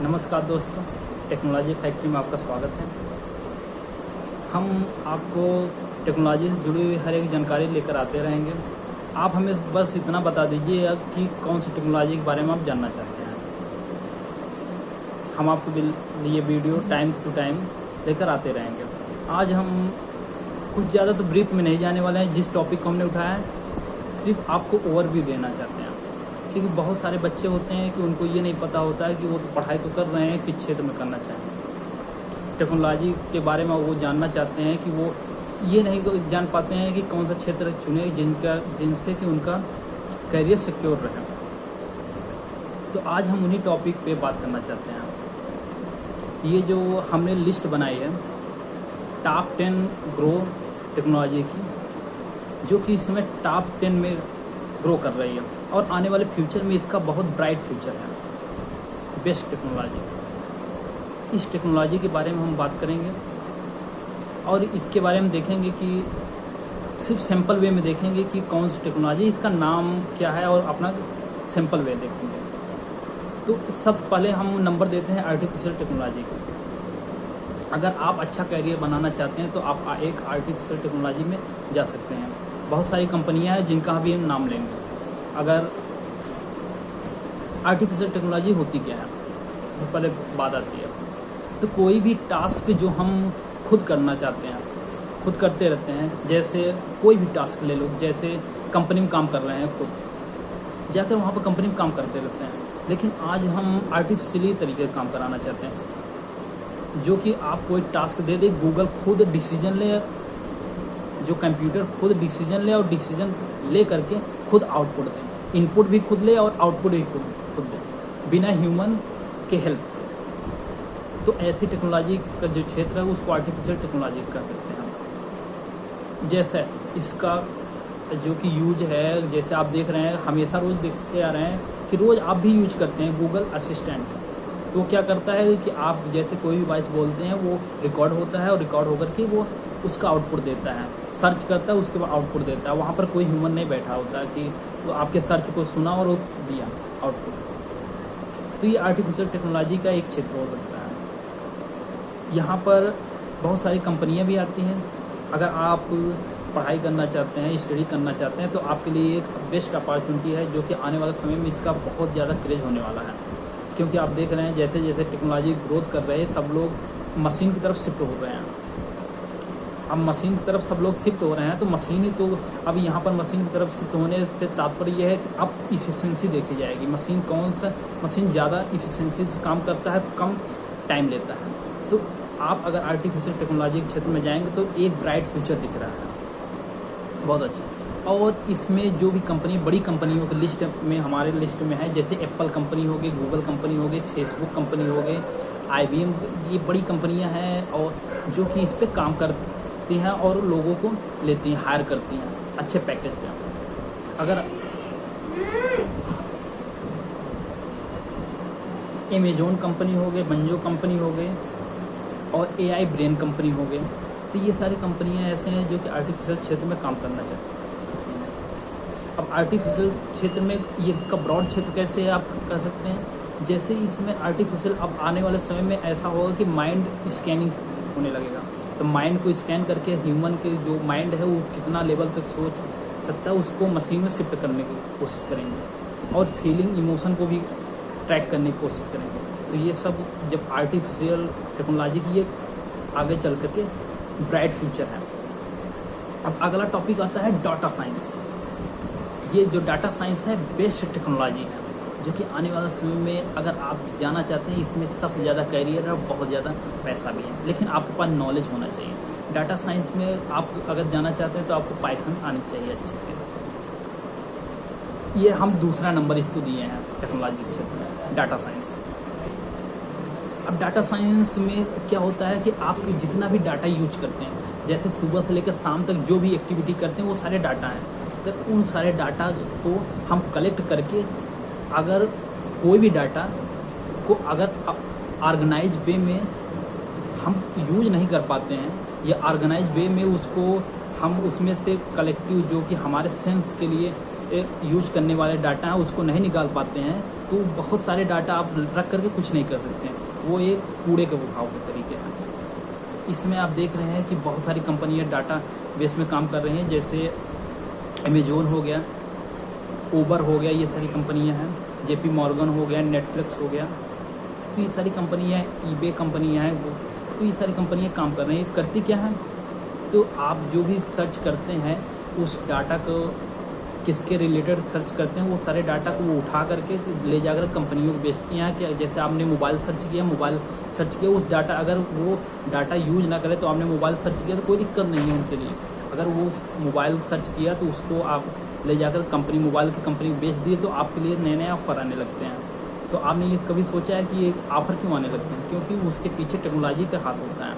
नमस्कार दोस्तों, technology factory में आपका स्वागत है। हम आपको टेक्नोलॉजी से जुड़ी हुई हर एक जानकारी लेकर आते रहेंगे। आप हमें बस इतना बता दीजिए कि कौन सी टेक्नोलॉजी के बारे में आप जानना चाहते हैं। हम आपके लिए वीडियो टाइम टू टाइम लेकर आते रहेंगे। आज हम कुछ ज़्यादा तो ब्रीफ में नहीं जाने वाले हैं। जिस टॉपिक को हमने उठाया है सिर्फ आपको ओवरव्यू देना चाहते हैं, क्योंकि बहुत सारे बच्चे होते हैं कि उनको ये नहीं पता होता है कि वो पढ़ाई तो कर रहे हैं, किस क्षेत्र में करना चाहें। टेक्नोलॉजी के बारे में वो जानना चाहते हैं कि वो ये नहीं जान पाते हैं कि कौन सा क्षेत्र चुने जिनसे कि उनका करियर सिक्योर रहे। तो आज हम उन्हीं टॉपिक पे बात करना चाहते हैं। ये जो हमने लिस्ट बनाई है टॉप 10 ग्रो टेक्नोलॉजी की, जो कि इस समय टॉप 10 में ग्रो कर रही है और आने वाले फ्यूचर में इसका बहुत ब्राइट फ्यूचर है। बेस्ट टेक्नोलॉजी, इस टेक्नोलॉजी के बारे में हम बात करेंगे और इसके बारे में देखेंगे कि सिर्फ सिंपल वे में देखेंगे कि कौन सी टेक्नोलॉजी, इसका नाम क्या है और अपना सिंपल वे देखेंगे। तो सबसे पहले हम नंबर देते हैं आर्टिफिशियल टेक्नोलॉजी को। अगर आप अच्छा करियर बनाना चाहते हैं तो आप एक आर्टिफिशियल टेक्नोलॉजी में जा सकते हैं। बहुत सारी कंपनियां हैं जिनका भी हम नाम लेंगे। अगर आर्टिफिशियल टेक्नोलॉजी होती क्या है, सबसे पहले बात आती है तो कोई भी टास्क जो हम खुद करना चाहते हैं, खुद करते रहते हैं। जैसे कोई भी टास्क ले लो, जैसे कंपनी में काम कर रहे हैं, खुद जाकर वहाँ पर कंपनी में काम करते रहते हैं। लेकिन आज हम आर्टिफिशियली तरीके से काम कराना चाहते हैं, जो कि आप कोई टास्क दे दे, गूगल खुद डिसीजन ले, जो कंप्यूटर खुद डिसीजन ले और डिसीजन ले करके खुद आउटपुट दे। इनपुट भी खुद ले और आउटपुट भी खुद दे, बिना ह्यूमन के हेल्प से। तो ऐसी टेक्नोलॉजी का जो क्षेत्र है उसको आर्टिफिशियल टेक्नोलॉजी कह सकते हैं हम। जैसे इसका जो कि यूज है, जैसे आप देख रहे हैं, हमेशा रोज़ देखते आ रहे हैं कि रोज़ आप भी यूज करते हैं गूगल असिस्टेंट। तो क्या करता है कि आप जैसे कोई भी वॉइस बोलते हैं वो रिकॉर्ड होता है और रिकॉर्ड होकर के वो उसका आउटपुट देता है, सर्च करता है, उसके बाद आउटपुट देता है। वहाँ पर कोई ह्यूमन नहीं बैठा होता कि वो आपके सर्च को सुना और उस दिया आउटपुट। तो ये आर्टिफिशियल टेक्नोलॉजी का एक क्षेत्र हो सकता है। यहाँ पर बहुत सारी कंपनियाँ भी आती हैं। अगर आप पढ़ाई करना चाहते हैं, स्टडी करना चाहते हैं, तो आपके लिए एक बेस्ट अपॉर्चुनिटी है, जो कि आने वाले समय में इसका बहुत ज़्यादा क्रेज होने वाला है। क्योंकि आप देख रहे हैं जैसे जैसे टेक्नोलॉजी ग्रोथ कर रही है, सब लोग मशीन की तरफ शिफ्ट हो रहे हैं। अब मशीन की तरफ सब लोग शिफ्ट हो रहे हैं, तो मशीन ही तो अब यहाँ पर मशीन की तरफ शिफ्ट होने से तात्पर्य यह है कि अब इफ़िशियंसी देखी जाएगी। मशीन ज़्यादा इफ़िशियंसी से काम करता है, कम टाइम लेता है। तो आप अगर आर्टिफिशियल टेक्नोलॉजी के क्षेत्र में जाएंगे तो एक ब्राइट फ्यूचर दिख रहा है, बहुत अच्छा। और इसमें जो भी कंपनी, बड़ी कंपनियों की लिस्ट में हमारे लिस्ट में है, जैसे एप्पल कंपनी हो गई, गूगल कंपनी हो गई, फेसबुक कंपनी हो गई, IBM, ये बड़ी कंपनियां हैं और जो कि इस पर काम करती हैं और लोगों को लेती हैं, हायर करती हैं अच्छे पैकेज पे। अगर अमेजोन कंपनी हो गई, मंजो कंपनी हो गई और AI ब्रेन कंपनी हो गई, तो ये सारी कंपनियां ऐसे हैं जो कि आर्टिफिशियल क्षेत्र में काम करना चाहती हैं। अब आर्टिफिशियल क्षेत्र में ये इसका ब्रॉड क्षेत्र कैसे आप कह सकते हैं, जैसे इसमें आर्टिफिशियल अब आने वाले समय में ऐसा होगा कि माइंड स्कैनिंग होने लगेगा। तो माइंड को स्कैन करके ह्यूमन के जो माइंड है वो कितना लेवल तक सोच सकता है, उसको मशीन में शिफ्ट करने की कोशिश करेंगे और फीलिंग, इमोशन को भी ट्रैक करने की कोशिश करेंगे। तो ये सब जब आर्टिफिशियल टेक्नोलॉजी की ये आगे चल करके ब्राइट फ्यूचर है। अब अगला टॉपिक आता है डाटा साइंस। ये जो डाटा साइंस है बेस्ट टेक्नोलॉजी है, जो कि आने वाले समय में अगर आप जाना चाहते हैं, इसमें सबसे ज़्यादा करियर है और बहुत ज़्यादा पैसा भी है। लेकिन आपके पास नॉलेज होना चाहिए। डाटा साइंस में आप अगर जाना चाहते हैं तो आपको पाइथन आनी चाहिए अच्छे से। ये हम दूसरा नंबर इसको दिए हैं टेक्नोलॉजी के क्षेत्र में, डाटा साइंस। अब डाटा साइंस में क्या होता है कि आप जितना भी डाटा यूज करते हैं, जैसे सुबह से लेकर शाम तक जो भी एक्टिविटी करते हैं वो सारे डाटा हैं। तो उन सारे डाटा को हम कलेक्ट करके, अगर कोई भी डाटा को अगर ऑर्गेनाइज वे में हम यूज नहीं कर पाते हैं या ऑर्गेनाइज वे में उसको हम उसमें से कलेक्टिव जो कि हमारे सेंस के लिए यूज करने वाले डाटा हैं उसको नहीं निकाल पाते हैं, तो बहुत सारे डाटा आप रख करके कुछ नहीं कर सकते हैं, वो एक कूड़े के भाव के तरीके हैं। इसमें आप देख रहे हैं कि बहुत सारी कंपनियां डाटा बेस में काम कर रही हैं, जैसे अमेजोन हो गया, उबर हो गया, ये सारी कंपनियां हैं, जेपी मॉर्गन हो गया, नेटफ्लिक्स हो गया, तो ये सारी कंपनियां, ईबे कंपनियां हैं, तो ये सारी कंपनियां काम कर रही हैं। करती क्या है, तो आप जो भी सर्च करते हैं उस डाटा को किसके रिलेटेड सर्च करते हैं, वो सारे डाटा को वो उठा करके ले जाकर कंपनियों को बेचती हैं। कि जैसे आपने मोबाइल सर्च किया, उस डाटा अगर वो डाटा यूज ना करे, तो आपने मोबाइल सर्च किया तो कोई दिक्कत नहीं है उनके लिए। अगर वो मोबाइल सर्च किया तो उसको आप ले जाकर मोबाइल की कंपनी बेच दिए, तो आपके लिए नए नए ऑफर आने लगते हैं। तो आपने ये कभी सोचा है कि ये ऑफर क्यों आने लगते हैं? क्योंकि उसके पीछे टेक्नोलॉजी का हाथ होता है।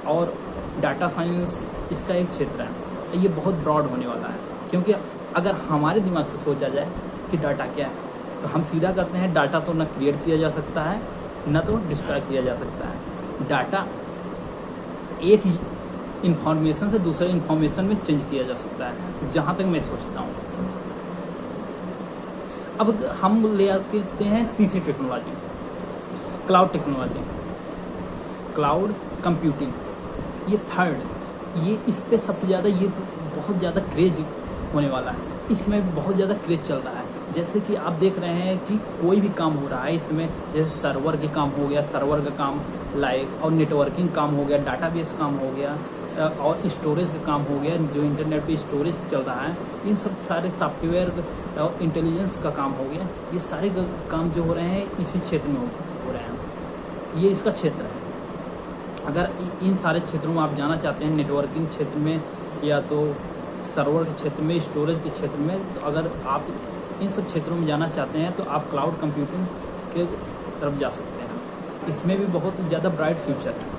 और डाटा साइंस इसका एक क्षेत्र है, ये बहुत ब्रॉड होने वाला है। क्योंकि अगर हमारे दिमाग से सोचा जाए कि डाटा क्या है, तो हम सीधा करते हैं डाटा तो न क्रिएट किया जा सकता है, न तो डिस्ट्रॉय किया जा सकता है। डाटा एक ही इंफॉर्मेशन से दूसरे इंफॉर्मेशन में चेंज किया जा सकता है, जहाँ तक मैं सोचता हूँ। अब हम ले आते हैं तीसरी technology, cloud technology, cloud computing, ये थर्ड। ये इस पे सबसे ज़्यादा ये बहुत ज़्यादा क्रेज होने वाला है, इसमें बहुत ज़्यादा क्रेज चल रहा है। जैसे कि आप देख रहे हैं कि कोई भी काम हो रहा है इसमें, जैसे सर्वर के काम हो गया, सर्वर का काम लाइक, और नेटवर्किंग काम हो गया, डाटाबेस काम हो गया, और स्टोरेज का काम हो गया, जो इंटरनेट पे स्टोरेज चल रहा है, इन सब सारे सॉफ्टवेयर और इंटेलिजेंस का काम हो गया। ये सारे काम जो हो रहे हैं इसी क्षेत्र में हो रहे हैं, ये इसका क्षेत्र है। अगर इन सारे क्षेत्रों में आप जाना चाहते हैं, नेटवर्किंग क्षेत्र में या तो सर्वर के क्षेत्र में, स्टोरेज के क्षेत्र में, तो अगर आप इन सब क्षेत्रों में जाना चाहते हैं तो आप क्लाउड कंप्यूटिंग के तरफ जा सकते हैं। इसमें भी बहुत ज़्यादा ब्राइट फ्यूचर है,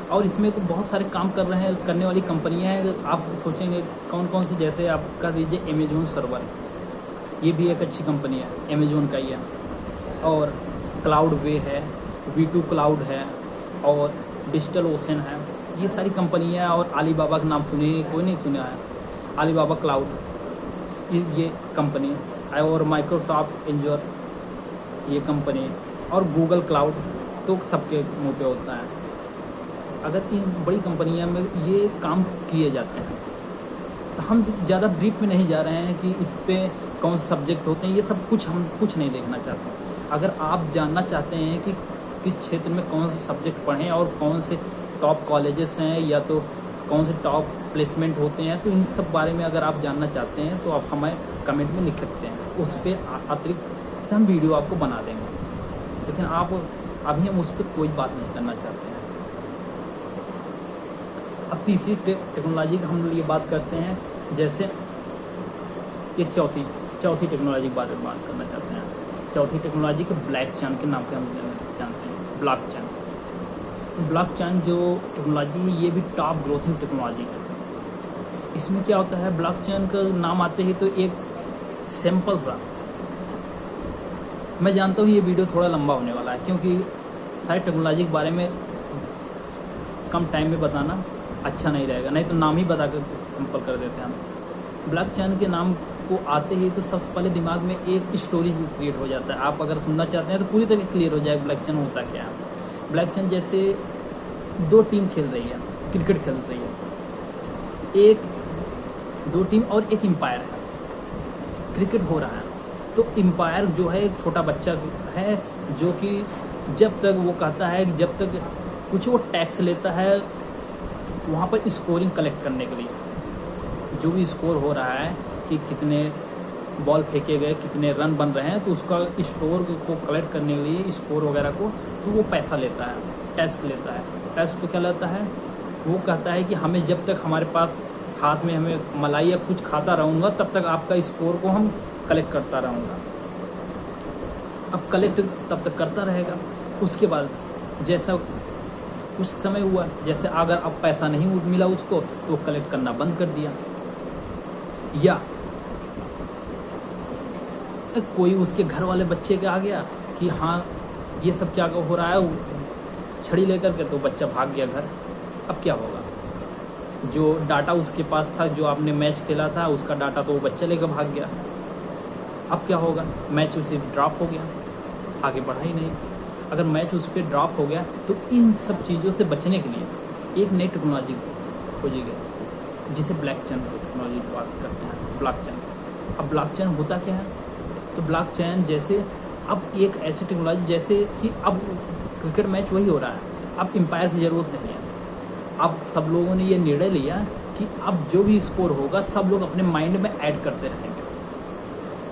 और इसमें तो बहुत सारे काम करने वाली कंपनियां हैं। आप सोचेंगे कौन कौन सी, जैसे आप कह दीजिए अमेजोन सर्वर, ये भी एक अच्छी कंपनी है, अमेजोन का ही है। और क्लाउड वे है, V2 क्लाउड है, और डिजिटल ओशन है, ये सारी कंपनियां। और अलीबाबा का नाम सुने, कोई नहीं सुना है, अलीबाबा क्लाउड, ये कंपनी, और माइक्रोसॉफ्ट एंजर, ये कंपनी, और गूगल क्लाउड तो सबके मुंह पे होता है। अगर इन बड़ी कंपनियों में ये काम किए जाते हैं, तो हम ज़्यादा ब्रीफ में नहीं जा रहे हैं कि इस पे कौन से सब्जेक्ट होते हैं, ये सब कुछ हम कुछ नहीं देखना चाहते। अगर आप जानना चाहते हैं कि किस क्षेत्र में कौन से सब्जेक्ट पढ़ें और कौन से टॉप कॉलेजेस हैं या तो कौन से टॉप प्लेसमेंट होते हैं, तो इन सब बारे में अगर आप जानना चाहते हैं तो आप हमें कमेंट में लिख सकते हैं, उस पर अतिरिक्त हम वीडियो आपको बना देंगे। लेकिन अभी हम उस पर कोई बात नहीं करना चाहते हैं। अब तीसरी टेक्नोलॉजी की हम ये बात करते हैं, जैसे ये चौथी टेक्नोलॉजी के बारे में बात करना चाहते हैं। चौथी टेक्नोलॉजी को ब्लॉकचेन के नाम से हम जानते हैं, ब्लॉकचेन। ब्लॉकचेन जो टेक्नोलॉजी है, ये भी टॉप ग्रोथिंग टेक्नोलॉजी है। इसमें क्या होता है, ब्लॉकचेन का नाम आते ही तो एक सिंपल सा, मैं जानता हूँ ये वीडियो थोड़ा लंबा होने वाला है, क्योंकि सारी टेक्नोलॉजी के बारे में कम टाइम में बताना अच्छा नहीं रहेगा, नहीं तो नाम ही बता कर सिंपल कर देते हैं हम। ब्लॉकचेन के नाम को आते ही तो सबसे पहले दिमाग में एक स्टोरी क्रिएट हो जाता है। आप अगर सुनना चाहते हैं तो पूरी तरह क्लियर हो जाएगा ब्लॉकचेन होता क्या है। ब्लॉकचेन जैसे दो टीम खेल रही है, क्रिकेट खेल रही है, दो टीम और एक एम्पायर है, क्रिकेट हो रहा है। तो एम्पायर जो है एक छोटा बच्चा है, जो कि जब तक वो कहता है, जब तक कुछ वो टैक्स लेता है वहाँ पर स्कोरिंग कलेक्ट करने के लिए, जो भी स्कोर हो रहा है कि कितने बॉल फेंके गए, कितने रन बन रहे हैं, तो उसका स्कोर को कलेक्ट करने के लिए, स्कोर वगैरह को, तो वो पैसा लेता है, टैक्स लेता है। टैक्स को क्या लेता है, वो कहता है कि हमें जब तक हमारे पास हाथ में हमें मलाई या कुछ खाता रहूँगा, तब तक आपका स्कोर को हम कलेक्ट करता रहूँगा। अब कलेक्ट तब तक करता रहेगा, उसके बाद जैसा कुछ समय हुआ, जैसे अगर अब पैसा नहीं मिला उसको, तो कलेक्ट करना बंद कर दिया, या कोई उसके घर वाले बच्चे के आ गया कि हाँ ये सब क्या हो रहा है, छड़ी लेकर के, तो बच्चा भाग गया घर। अब क्या होगा, जो डाटा उसके पास था, जो आपने मैच खेला था, उसका डाटा तो वो बच्चा लेकर भाग गया। अब क्या होगा, मैच उसे ड्रॉप हो गया, आगे बढ़ा ही नहीं। अगर मैच उस पर ड्रॉप हो गया तो इन सब चीज़ों से बचने के लिए एक नई टेक्नोलॉजी खोजी गई जिसे ब्लॉकचेन टेक्नोलॉजी की बात करते हैं। ब्लॉकचेन, अब ब्लॉकचेन होता क्या है? तो ब्लॉकचेन जैसे अब एक ऐसी टेक्नोलॉजी जैसे कि अब क्रिकेट मैच वही हो रहा है, अब एम्पायर की ज़रूरत नहीं है। अब सब लोगों ने ये निर्णय लिया कि अब जो भी स्कोर होगा सब लोग अपने माइंड में ऐड करते रहेंगे।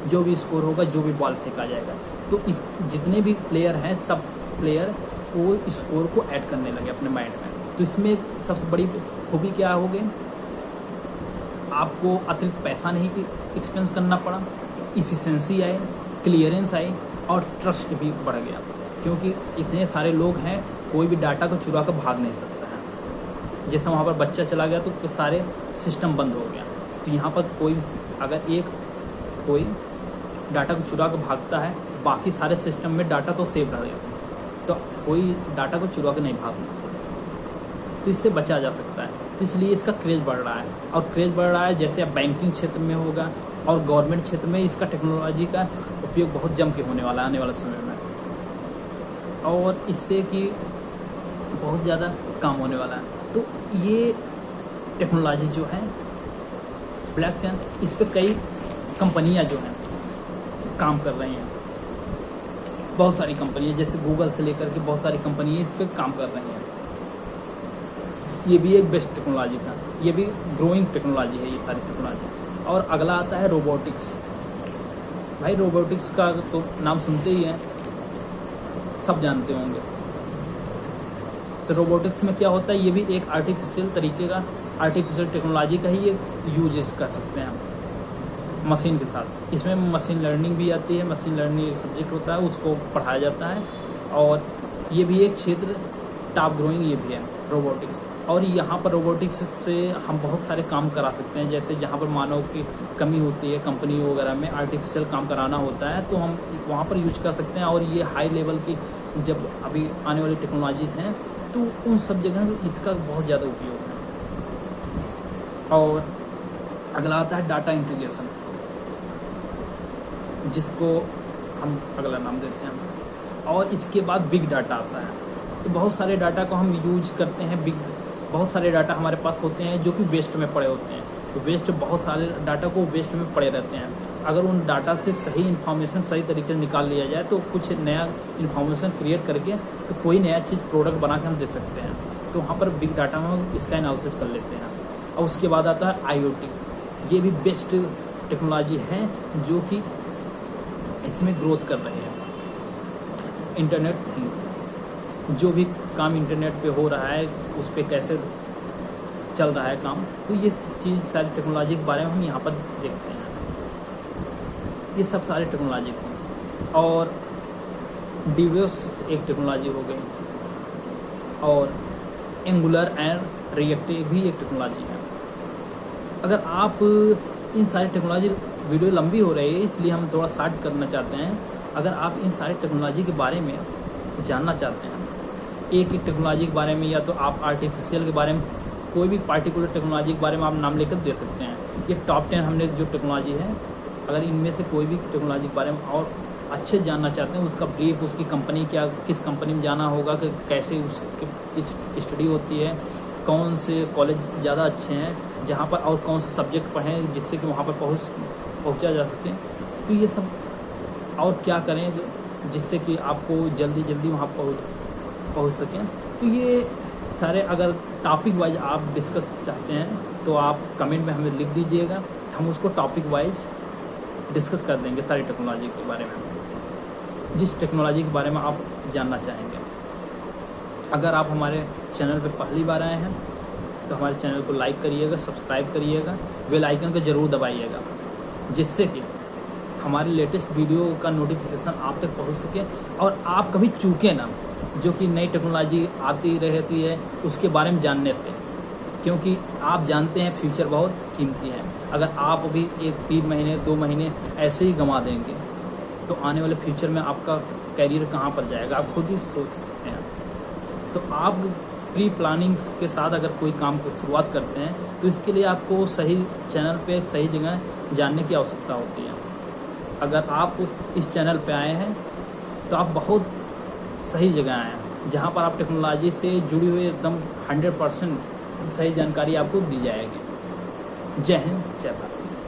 जो भी स्कोर होगा, जो भी बॉल फेंका जाएगा, तो इस जितने भी प्लेयर हैं सब प्लेयर वो स्कोर को ऐड करने लगे अपने माइंड में। तो इसमें सबसे बड़ी खूबी क्या हो गई, आपको अतिरिक्त पैसा नहीं एक्सपेंस करना पड़ा, इफ़िशेंसी आई, क्लियरेंस आई और ट्रस्ट भी बढ़ गया, क्योंकि इतने सारे लोग हैं कोई भी डाटा को चुरा कर भाग नहीं सकता है। जैसे वहाँ पर बच्चा चला गया तो सारे सिस्टम बंद हो गया। तो यहाँ पर कोई डाटा को चुरा कर भागता है, बाकी सारे सिस्टम में डाटा तो सेव रहेगा, तो कोई डाटा को चुरा कर नहीं भाग सकता। तो इससे बचा जा सकता है। तो इसलिए इसका क्रेज़ बढ़ रहा है, और क्रेज़ बढ़ रहा है जैसे अब बैंकिंग क्षेत्र में होगा और गवर्नमेंट क्षेत्र में इसका टेक्नोलॉजी का उपयोग बहुत जम के होने वाला है आने वाले समय में, और इससे कि बहुत ज़्यादा काम होने वाला है। तो ये टेक्नोलॉजी जो है ब्लॉकचेन, इस पर कई कंपनियां जो हैं काम कर रही हैं। बहुत सारी कंपनियां जैसे गूगल से लेकर के बहुत सारी कंपनियां इस पर काम कर रही हैं। ये भी एक बेस्ट टेक्नोलॉजी था, ये भी ग्रोइंग टेक्नोलॉजी है ये सारी टेक्नोलॉजी। और अगला आता है रोबोटिक्स। भाई रोबोटिक्स का तो नाम सुनते ही हैं, सब जानते होंगे। तो रोबोटिक्स में क्या होता है, ये भी एक आर्टिफिशियल तरीके का, आर्टिफिशियल टेक्नोलॉजी का ही एक यूज कर सकते हैं हम मशीन के साथ। इसमें मशीन लर्निंग भी आती है, मशीन लर्निंग एक सब्जेक्ट होता है, उसको पढ़ाया जाता है, और ये भी एक क्षेत्र टॉप ग्रोइंग ये भी है रोबोटिक्स। और यहाँ पर रोबोटिक्स से हम बहुत सारे काम करा सकते हैं, जैसे जहाँ पर मानव की कमी होती है कंपनी वगैरह में, आर्टिफिशियल काम कराना होता है, तो हम वहाँ पर यूज कर सकते हैं। और ये हाई लेवल की जब अभी आने वाली टेक्नोलॉजीज हैं तो उन सब जगह इसका बहुत ज़्यादा उपयोग है। और अगला आता है डाटा इंटीग्रेशन, जिसको हम अगला नाम देते हैं। और इसके बाद बिग डाटा आता है। तो बहुत सारे डाटा को हम यूज करते हैं, बहुत सारे डाटा हमारे पास होते हैं जो कि वेस्ट में पड़े होते हैं। तो वेस्ट, बहुत सारे डाटा को वेस्ट में पड़े रहते हैं। अगर उन डाटा से सही इन्फॉर्मेशन सही तरीके से निकाल लिया जाए तो कुछ नया इन्फॉर्मेशन क्रिएट करके तो कोई नया चीज़ प्रोडक्ट बना के हम दे सकते हैं। तो वहाँ पर बिग डाटा में हम इसका एनालिसिस कर लेते हैं। और उसके बाद आता है IoT। ये भी बेस्ट टेक्नोलॉजी है जो कि इसमें ग्रोथ कर रही है। इंटरनेट थिंग, जो भी काम इंटरनेट पे हो रहा है उस पर कैसे चल रहा है काम, तो ये चीज़ सारी टेक्नोलॉजी के बारे में हम यहाँ पर देखते हैं। ये सब सारे टेक्नोलॉजी थी। और डिवेस एक टेक्नोलॉजी हो गई, और एंगुलर एंड रिएक्टिव भी एक टेक्नोलॉजी है। अगर आप इन सारी टेक्नोलॉजी, वीडियो लंबी हो रही है इसलिए हम थोड़ा शॉर्ट करना चाहते हैं। अगर आप इन सारी टेक्नोलॉजी के बारे में जानना चाहते हैं, एक एक टेक्नोलॉजी के बारे में, या तो आप आर्टिफिशियल के बारे में कोई भी पार्टिकुलर टेक्नोलॉजी के बारे में आप नाम लेकर दे सकते हैं। ये टॉप 10 हमने जो टेक्नोलॉजी है, अगर इनमें से कोई भी टेक्नोलॉजी के बारे में और अच्छे जानना चाहते हैं, उसका ब्रीफ, उसकी कंपनी क्या, किस कंपनी में जाना होगा, कि कैसे उसकी स्टडी होती है, कौन से कॉलेज ज़्यादा अच्छे हैं जहाँ पर, और कौन से सब्जेक्ट पढ़ें जिससे कि वहाँ पर पहुँचा जा सके, तो ये सब, और क्या करें जिससे कि आपको जल्दी वहाँ पहुँच सकें। तो ये सारे अगर टॉपिक वाइज आप डिस्कस चाहते हैं तो आप कमेंट में हमें लिख दीजिएगा, हम उसको टॉपिक वाइज डिस्कस कर देंगे सारी टेक्नोलॉजी के बारे में, जिस टेक्नोलॉजी के बारे में आप जानना चाहेंगे। अगर आप हमारे चैनल पर पहली बार आए हैं तो हमारे चैनल को लाइक करिएगा, सब्सक्राइब करिएगा, बेल आइकन को ज़रूर दबाइएगा, जिससे कि हमारे लेटेस्ट वीडियो का नोटिफिकेशन आप तक पहुंच सके और आप कभी चूकें ना, जो कि नई टेक्नोलॉजी आती रहती है उसके बारे में जानने से, क्योंकि आप जानते हैं फ्यूचर बहुत कीमती है। अगर आप अभी 1-3 महीने 2 महीने ऐसे ही गंवा देंगे तो आने वाले फ्यूचर में आपका करियर कहाँ पर जाएगा, आप खुद ही सोच सकते हैं। तो आप प्री प्लानिंग के साथ अगर कोई काम की शुरुआत करते हैं तो इसके लिए आपको सही चैनल पे सही जगह जानने की आवश्यकता होती है। अगर आप इस चैनल पे आए हैं तो आप बहुत सही जगह आए हैं, जहाँ पर आप टेक्नोलॉजी से जुड़ी हुई एकदम 100% सही जानकारी आपको दी जाएगी। जय हिंद, जय भारत।